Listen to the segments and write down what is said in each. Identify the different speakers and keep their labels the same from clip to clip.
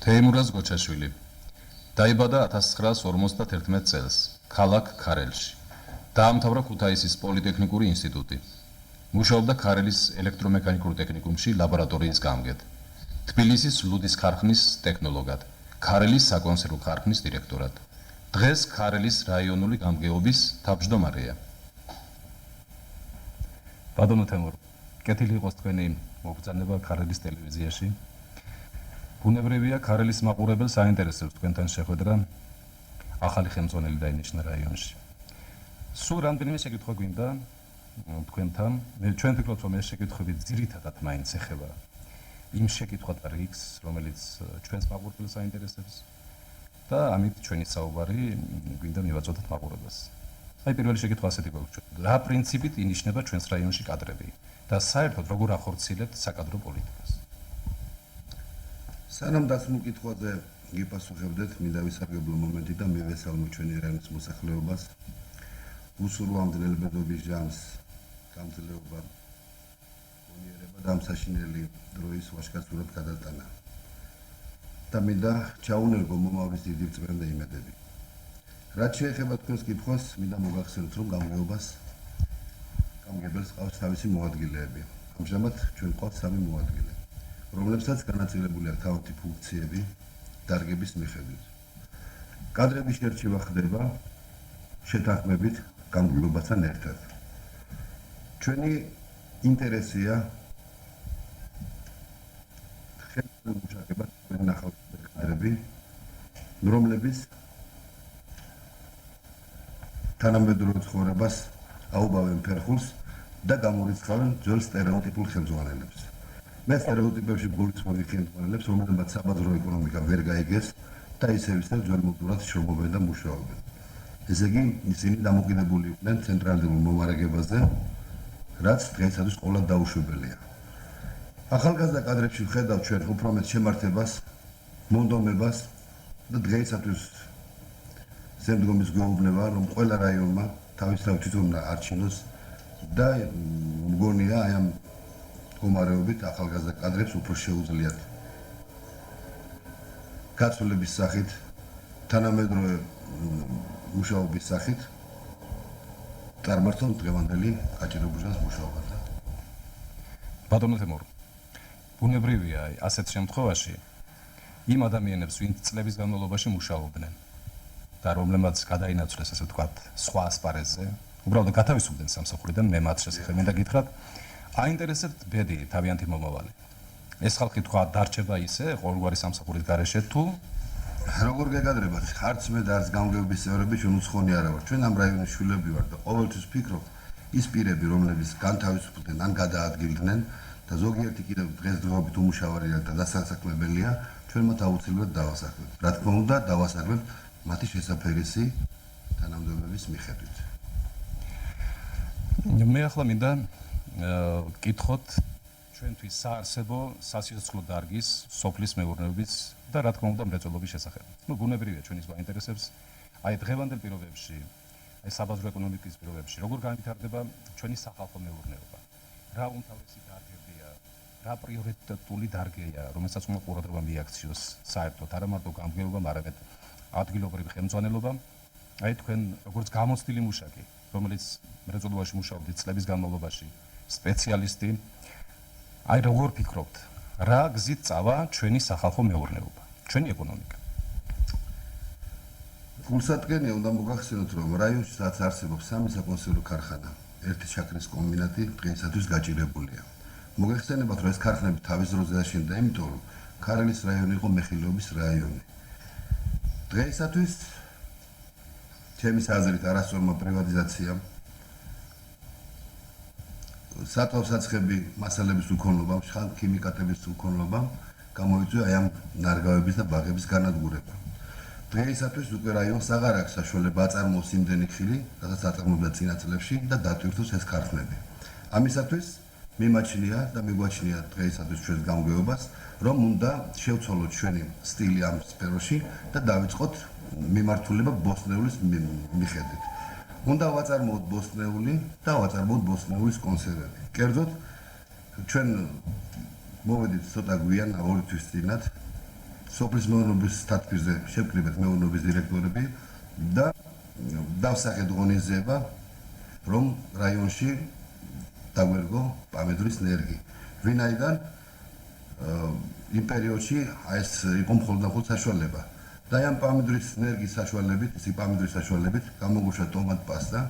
Speaker 1: თეიმურაზ გოჩაშვილი დაიბადა 1951 წელს ქალაქ ქარელში. დაამთავრა ქუთაისის პოლიტექნიკური ინსტიტუტი. მუშაობდა ქარელის ელექტრომექანიკურ ტექნიკუმში ლაბორატორიის გამგედ. თბილისის ლუდის ქარხნის ტექნოლოგად, ქარელის საკონსერვო ქარხნის დირექტორად. დღეს ქარელის რაიონული გამგეობის თავმჯდომარეა. ბატონო თემურ, კეთილი იყოს თქვენი მობრძანება ქარელის ტელევიზიაში. ბუნებრივია, ქარელის მაყურებელს აინტერესებს თქვენთან შეხვედრა ახალი ხელმძღვანელი დაინიშნა რაიონში. სულ რამდენიმე შეკითხვა გვინდა თქვენთან. ჩვენ ვფიქრობთ, რომ ეს შეკითხვები ძირითადად მაინც ეხება იმ შეკითხვათა რიგს, რომელიც ჩვენს მაყურებელს აინტერესებს და ამით ჩვენი საუბარი გვინდა მივაწოდოთ მაყურებელს. აი პირველი შეკითხვა ასეთი გვაქვს. რა პრინციპით ინიშნება ჩვენს რაიონში კადრები და საერთოდ როგორ ახორციელებთ საკადრო პოლიტიკას?
Speaker 2: სანამ დასმულ კითხვაზე გიპასუხებდეთ, მინდა ვისარგებლო მომენტი და მივესალმო ჩვენი რაიონის მოსახლეობას. უსურვო ამდენელბედობის ჟამს გამძლეობა, მონიერება და ამსაშინელი დროის ვაჟკაცურად გადატანა. და მინდა ჩაუნერგო მომავლის დიდი წვრთნე და იმედები. რაც შეეხება თქვენს კითხვას, მინდა მოგახსენოთ, რომ გამგებელს ყავს თავისი მოადგილეები. ამჟამად ჩვენ ყავს 3 მოადგილე, რომლებსაც განაწილებული აქვს თავისი ფუნქციები დარგების მიხედვით. კადრების შერჩევა ხდება შეთანხმებით გამგებლობასთან ერთად. ჩვენი ინტერესია ხელმუშაკება ჩვენი ახალი კადრები, რომლებიც თანამედროვე ცხოვრებას აუბავენ ფერხულს და გამორიცხავენ ძველ სტერეოტიპულ ხელმძღვანელებს. მე სტერეოტიპებში გულისხმობ ხელმძღვანელებს, რომლებმაც საბაზრო ეკონომიკა ვერ გაიგეს და ისევ ძველ მოდურად შრომობენ და მუშაობენ. ესე იგი, ისინი დამოკიდებული იყვნენ ცენტრალიზებულ მომარაგებაზე, რაც დღეისათვის ყოველად დაუშვებელია. ახალგაზრდა კადრებში ვხედავთ ჩვენ უფრო მეტ შემართებას, მონდომებას და დღეისათვის შემდგომის გვეუბნება, რომ ყველა რაიონმა თავისთავად თვითონ არჩინოს და მგონია აი ამ მდგომარეობით ახალგაზრდა კადრებს უფრო შეუძლიათ გაცვლების სახით, თანამედროვე მუშაობის სახით წარმართონ დღევანდელი გაჭირებუჟას მუშაობა.
Speaker 1: ბატონო თემურ, ბუნებრივია ასეთ შემთხვევაში იმ ადამიანებს, ვინც წლების განმავლობაში მუშაობდნენ და რომლებმაც გადაინაცვლეს, ასე ვთქვათ, სხვა ასპარეზზე, უბრალოდ გათავისუფლდნენ სამსახურიდან, მე მათ შესახებ მინდა გითხრათ, აინტერესებთ ბედი, თავიანთი მომავალი. ეს ხალხი თქვა დარჩება ისე ყოველგვარი სამსახურის გარეშე თუ
Speaker 2: როგორ გეკადრებათ? არც მე და არც გამგეობის წევრები ჩვენ უცხონი არა ვართ. ჩვენ ამ რაიონის შვილები ვართ და ყოველთვის ვფიქრობთ, ის პირები, რომლებიც განთავისუფლდნენ ან გადაადგილდნენ და ზოგიერთი კიდევ დღესდღეობით უმუშავარია და დასასაქმებელია, ჩვენ მათ აუცილებლად დავასაქმებთ. რა თქმა უნდა, დავასაქმებთ მათი შესაფერისი თანამდებობის მიხედვით.
Speaker 1: მე ახლა მინდა გკითხოთ ჩვენთვის საარსებო სასიცოცხლო დარგის სოფლის მეურნეობის და რა თქმა უნდა მრეწველობის შესახებ. ბუნებრივია ჩვენ ის გვაინტერესებს, აი დღევანდელ პირობებში, აი საბაზრო ეკონომიკის პირობებში, როგორ განვითარდება ჩვენი სახალხო მეურნეობა. რა უმთავრესი დარგებია, რა პრიორიტეტული დარგია, რომელსაც უნდა ყურადღება მიაქციოს საერთოდ არა მარტო გამგეობამ, არამედ ადგილობრივი ხელმძღვანელობა. აი თქვენ როგორც გამოცდილი მუშაკი, რომელიც მრეწველობაში მუშაობდით წლების განმავლობაში, სპეციალისტი, აი როგორ ფიქრობთ, რა გზით წავა ჩვენი სახალხო მეურნეობა, ჩვენი ეკონომიკა?
Speaker 2: გულსადგენია უნდა მოგახსენოთ, რომ რაიონში სადაც არსებობს 3 საკონსერვო ქარხანა, 1 შაქრის კომბინატი დღეისათვის გაჭირებულია. მოგეხსენებათ, რომ ეს ქარხნები თავის დროზე აშენდა, იმიტომ რომ ქარელის რაიონი იყო მეხილეობის რაიონი. დღეისათვის ჩემის აზრით არასწორმა პრივატიზაციამ სათვალსაცხები მასალების უქონლობამ, ხალხიმიკატების უქონლობამ გამოიწვია აი ამ ნარგავების და ბაღების განადგურება. დღეისათვის უკვე რაიონს აღარ აქვს საშუალება აწარმოოს იმდენი ხილი, რასაც აწარმოებდა წინა წლებში და დატვირთოს ეს ქარხნები. ამისათვის მიმაჩნია და მიგვაჩნია დღეისათვის ჩვენს გამგეობას, რომ უნდა შევცვალოთ ჩვენი სტილი ამ სფეროში და დავიწყოთ მიმართულება ბოსტნეულის მიხედვით. უნდა ვაწარმოოთ ბოსტნეული და ვაწარმოოთ ბოსტნეულის კონსერვები. კერძოდ ჩვენ მოვედით ცოტა გვიან 2 თვის წინათ სოფლის მეურნეობის სტატფირზე შევკრიბეთ მეურნეობის დირექტორები და დავსახეთ ღონისძიება, რომ რაიონში დაგვერგო პამედურის ნერგი. ვინაიდან იმ პერიოდში ეს იყო მხოლოდ საშუალება. და ამ პამედურის ნერგის საშუალებით, ისე პამედურის საშუალებით გამოგუშვა ტომატ პასტა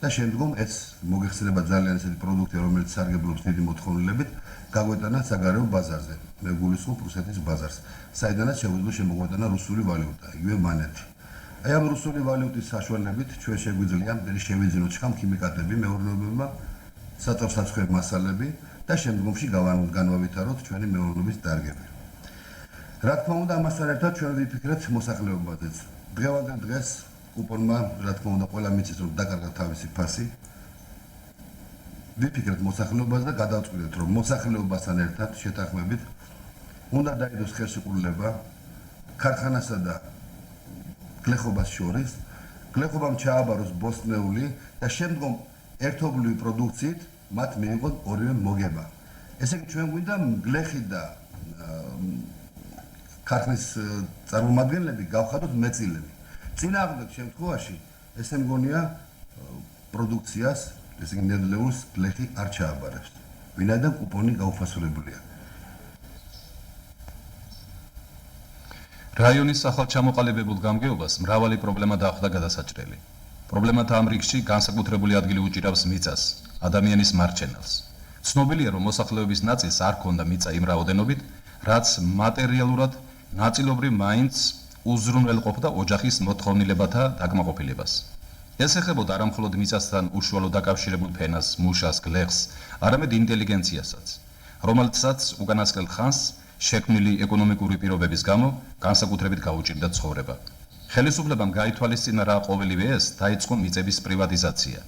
Speaker 2: და შემდგომ ეს მოგეხსენება ძალიან ესეთი პროდუქტი, რომელიც სარგებლობს დიდი მოთხოვნილებით, გაგვეტანა საგარეო ბაზარზე. მე გულისხმობ რუსეთის ბაზარს, საიდანაც შეგვიძლია შემოგვეტანა რუსული ვალუტა, იგივე მანეთი. აი ამ რუსული ვალუტის საშუალებით ჩვენ შეგვიძლია შევიძინოთ შხამქიმიკატები მეურნეობებმა, საწვავ-საცხვევი მასალები და შემდგომში განვავითაროთ ჩვენი მეურნეობის დარგები. რა თქმა უნდა, ამასთან ერთად ჩვენ ვიფიქრეთ მოსახლეობაზეც. დღევანდელ დღეს კუპონმა, რა თქმა უნდა, ყველა მიცის რომ დაკარგა თავისი ფასი. ვიფიქრეთ მოსახლეობაზე და გადავწყვიტეთ, რომ მოსახლეობასთან ერთად შეთანხმებით უნდა დაიდოს ხელშეკრულება ქარხანასა და გლეხობას შორის, გლეხობამ ჩააბაროს ბოსტნეული და შემდგომ ერთობლივი პროდუქციით მათ მიიღონ ორივე მოგება. ესე იგი ჩვენ გვინდა გლეხი და ქარხნის წარმომადგენლები გავხადოთ მეწილები. წინააღმდეგ შემთხვევაში ესე მგონია პროდუქციას, ესე იგი ნედლეულს გლეხი არ ჩააბარებს. ვინაიდან კუპონი გაუფასურებულია.
Speaker 1: რაიონის ახალჩამოყალიბებულ გამგეობას მრავალი პრობლემა დახვდა გადასაჭრელი. პრობლემათა ამ რიგში განსაკუთრებული ადგილი უჭირავს მიწას, ადამიანის მარჩენელს. ცნობილია, რომ მოსახლეობის ნაწილს არ ჰქონდა მიწა იმ რაოდენობით, რაც მატერიალურად ნაწილობრივ მაინც უზრუნველყოფდა ოჯახის მოთხოვნილებათა დაკმაყოფილებას. ეს ეხებოდა არა მხოლოდ მიწასთან უშუალო დაკავშირებულ ფენას, მუშას, გლეხს, არამედ ინტელიგენციასაც, რომელთაც უკანასკნელ ხანს შექმნილი ეკონომიკური პირობების გამო განსაკუთრებით გაუჭირდა ცხოვრება. ხელისუფლებამ გაითვალისწინა რა ყოველივე ეს დაიწყო მიწების პრივატიზაცია,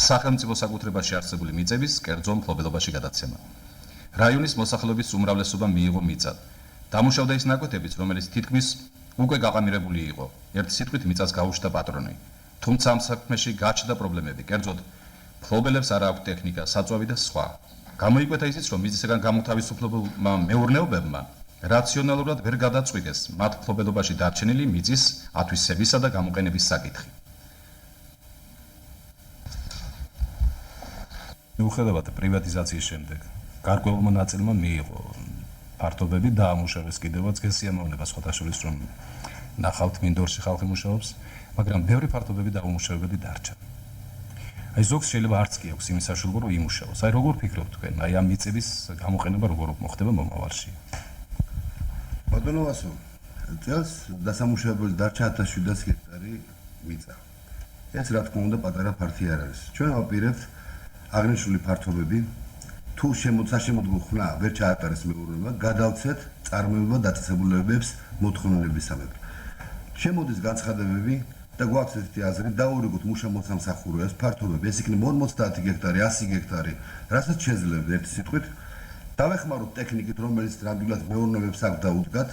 Speaker 1: სახელმწიფო საკუთრებაში არსებული მიწების კერძო მფლობელობაში გადაცემა. რაიონის მოსახლეობის უმრავლესობამ მიიღო მიწა. დამუშავდა ის ნაკვეთებიც, რომელიც თითქმის უკვე გაყამირებული იყო. ერთ სიტყვით მიწას გაუშვდა პატრონი. თუმცა ამ საქმეში გაჩნდა პრობლემები, კერძოდ მფლობელებს არ აქვთ ტექნიკა, საწვავი და სხვა. გამოიკვეთა ისიც, რომ მიწისგან გამოთავისუფლებულმა მეურნეობებმა რაციონალურად ვერ გადაწყვიტეს მათ მფლობელობაში დარჩენილი მიწის ათვისებისა და გამოყენების საკითხი. მიუხედავად პრივატიზაციის შემდეგ გარკვეულმა ნაწილმა მიიღო ფართობები და ამუშავეს კიდევაც გესიამოვნება სხვათა შორის რომ ნახავთ მინდორში ხალხი მუშაობს, მაგრამ ბევრი ფართობები და ამუშავებელი დარჩა. აი ზოგს შეიძლება არც კი აქვს იმის საშუალება რომ იმუშაოს. აი როგორ ფიქრობთ თქვენ? აი ამ მიწების გამოყენება როგორ მოხდება მომავალში?
Speaker 2: ბატონო ვასო, წელს დასამუშავებელი დარჩა 1700 ჰექტარი მიწა. ეს რა თქმა უნდა პატარა ფართი არ არის. ჩვენ ვაპირებთ აღნიშნული ფართობები თუ შემოწმებული ხნა ვერ ჩაატარეს მეურნეობა, გადავცეთ წარმოება დაწესებულებებს მოთხოვნილებისამებრ. შემოდის განცხადებები და გვაქვს ესეთი აზრი, დაურიგოთ მუშა-მოსამსახურეებს ფართობები, ეს იქნება 50 ჰექტარი, 100 ჰექტარი, რასაც შეძლებთ ერთი სიტყვით, დავეხმაროთ ტექნიკით, რომელიც ნამდვილად მეურნეობებს აქვს დაუდგათ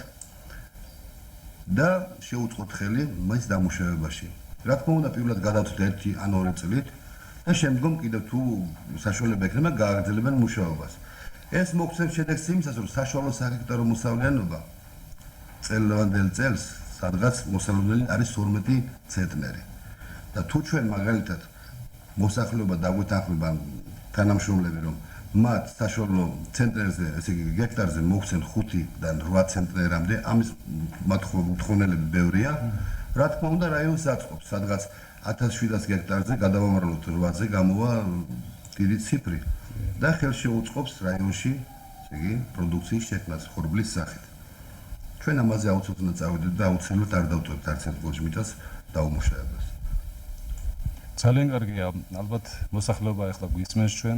Speaker 2: და შეუწყოთ ხელი მის დამუშავებაში. რა თქმა უნდა, პირველად გადავცეთ 1 ან 2 წლით და შემდგომ კიდევ თუ საშუალება ექნება, გააგრძელებენ მუშაობას. ეს მოგცემს შედეგს იმისას, რომ საშუალო საჰექტარო მოსავლიანობა წელვანდელ წელს სადღაც მოსალოდნელი არის 12 ცენტნერი. და თუ ჩვენ მაგალითად მოსახლეობა დაგვეთანხმება თანამშრომლები, რომ მათ საშუალო ცენტრებზე, ესე იგი ჰექტარზე მოგცენ 5-დან 8 ცენტნერამდე, ამის მოთხოვნილები ბევრია. რა თქმა უნდა, რაიონს აწყობს, სადღაც 1700 ჰექტარზე გადავამრავლოთ 8-ზე გამოვა დიდი ციფრი და ხელს შეუწყობს რაიონში, ესე იგი პროდუქციის შექმნას ხორბლის სახით. ჩვენ ამაზე აუცილებლად წავიდეთ და აუცილებლად არ დავტოვებთ არც ერთ გოჯმიტას დაუმუშავებას.
Speaker 1: ძალიან კარგია, ალბათ მოსახლეობა ახლა გვისმენს ჩვენ,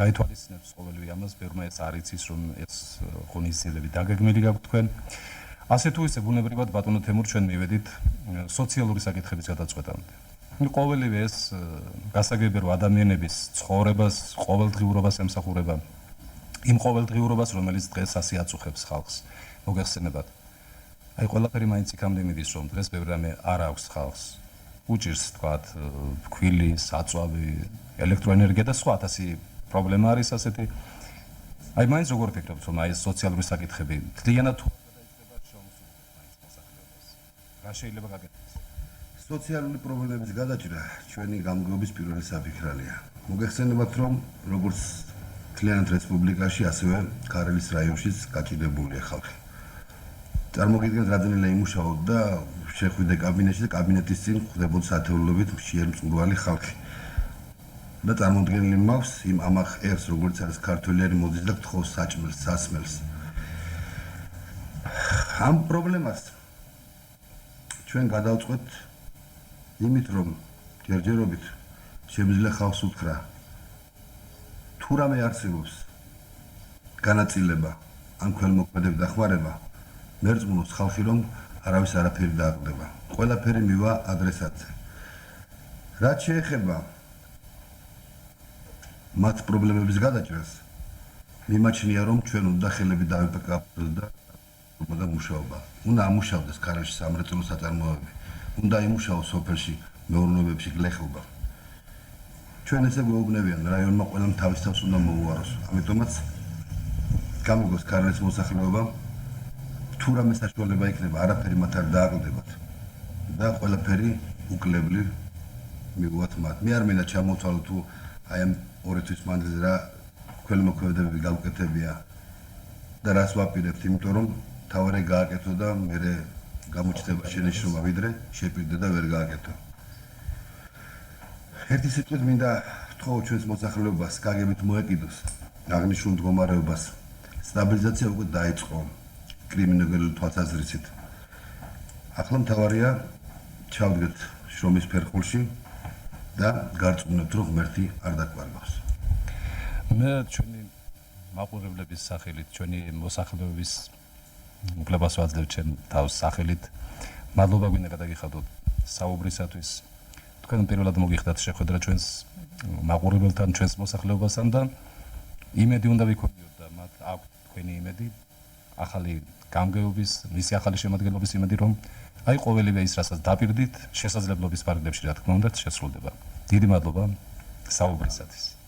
Speaker 1: გაითვალისწინებს ყოველივე ამას, ბევრმა ეს არ იცის, რომ ეს ღონისძიებები დაგეგმილი გაქვთ თქვენ. ასე თუ ისე ბუნებრივად ბატონო თემურ ჩვენ მივედით სოციალური საკითხების გადაწყვეტამდე. ყოველივე ეს გასაგებია, რომ ადამიანების ცხოვრებას, ყოველდღიურობას ემსახურება, იმ ყოველდღიურობას, რომელიც დღეს ასე აწუხებს ხალხს. მოგეხსენებათ. აი ყველაფერი მაინც იქამდე მიდის, რომ დღეს ბევრი რამე არ აქვს ხალხს. უჭირს თქვათ ფქვილი, საწვავი, ელექტროენერგია და სხვა 1000 პრობლემა არის ასეთი. აი მაინც როგორ ფიქრობთ, რომ აი ეს სოციალური საკითხები მთლიანად თუ გადაიჭრება შრომს, რა შეიძლება გაკეთდეს?
Speaker 2: სოციალური პრობლემების გადაჭრა ჩვენი გამგეობის პირველი საფიქრალია. მოგეხსენებათ, რომ როგორც მთლიანად რესპუბლიკაში, ასევე ქარელის რაიონშიც გაჭირებულია ხალხი. წარმოგიდგენთ, რადგანაც იმუშაოთ და შეხვიდე კაბინეტში და კაბინეტის წინ ხვდებოდა საათეულობით მშიერ მწყურვალი ხალხი. და წარმოუდგენელი მაქვს იმ ამახ ერს, როგორც არის ქართველი მოდის და გთხოვს საჭმელს, სასმელს. ამ პრობლემას ჩვენ გადავწყვეტ იმით, რომ ჯერჯერობით შემიძლია ხალხს უთხრა თუ რამე არსებობს განაწილება ან ქველმოქმედების დახმარება, მერწმუნოს ხალხი, რომ არავის არაფერი დააკლდება. ყველაფერი მივა ადრესატზე. რაც შეეხება მათ პრობლემების გადაჭრას, მიმაჩნია, რომ ჩვენ უნდა ხელები დავიპაკავდეს და უნდა მუშაობა. უნდა ამუშავდეს ქარაში სამრეწველო საწარმოები. უნდა იმუშაოს სოფელში მეურნეობებში გლეხობა. ჩვენ ესე გვეუბნებიან, რაიონმა ყველამ თავის თავს უნდა მოუაროს. ამიტომაც გამიგოს ქარლის მოსახლეობა თუ რამე საშუალება იქნება, არაფერი მათ არ დააკლდებათ და ყველაფერი უკლებლი მივუათ მათ. მე არ მინდა ჩამოთვალო თუ აი ამ 2 თვის მანძილზე რა ქველმოქმედებები გავუკეთებია და რას ვაპირებთ, იმიტომ რომ თავარი გააკეთო და მე გამოჩნდება შენიშვნა ვიდრე შეპირდე და ვერ გააკეთო. ერთი სიტყვით მინდა ვთხოვო ჩვენს მოსახლეობას გაგებით მოეკიდოს აღნიშნულ მდგომარეობას. სტაბილიზაცია უკვე დაიწყო კრიმინალური თვალსაზრისით. ახლა მთავარია ჩავდგეთ შრომის ფერხულში და გარწმუნებთ, რომ ღმერთი არ დაგვარგავს.
Speaker 1: მე ჩვენი მაყურებლების სახელით, ჩვენი მოსახლეობის უფლებას ვაძლევ ჩემ თავს სახელით. მადლობა გვინდა გადაგიხადოთ საუბრისათვის. თქვენ პირველად მოგიხდათ შეხვედრა ჩვენს მაყურებელთან, ჩვენს მოსახლეობასთან და იმედი უნდა ვიქონიოთ და მათ აქვთ თქვენი იმედი, ახალი გამგეობის, მისი ახალი შემადგენლობის იმედი, რომ აი ყოველივე ის, რასაც დაპირდით, შესაძლებლობის ფარგლებში, რა თქმა უნდა, შესრულდება. დიდი მადლობა საუბრისათვის.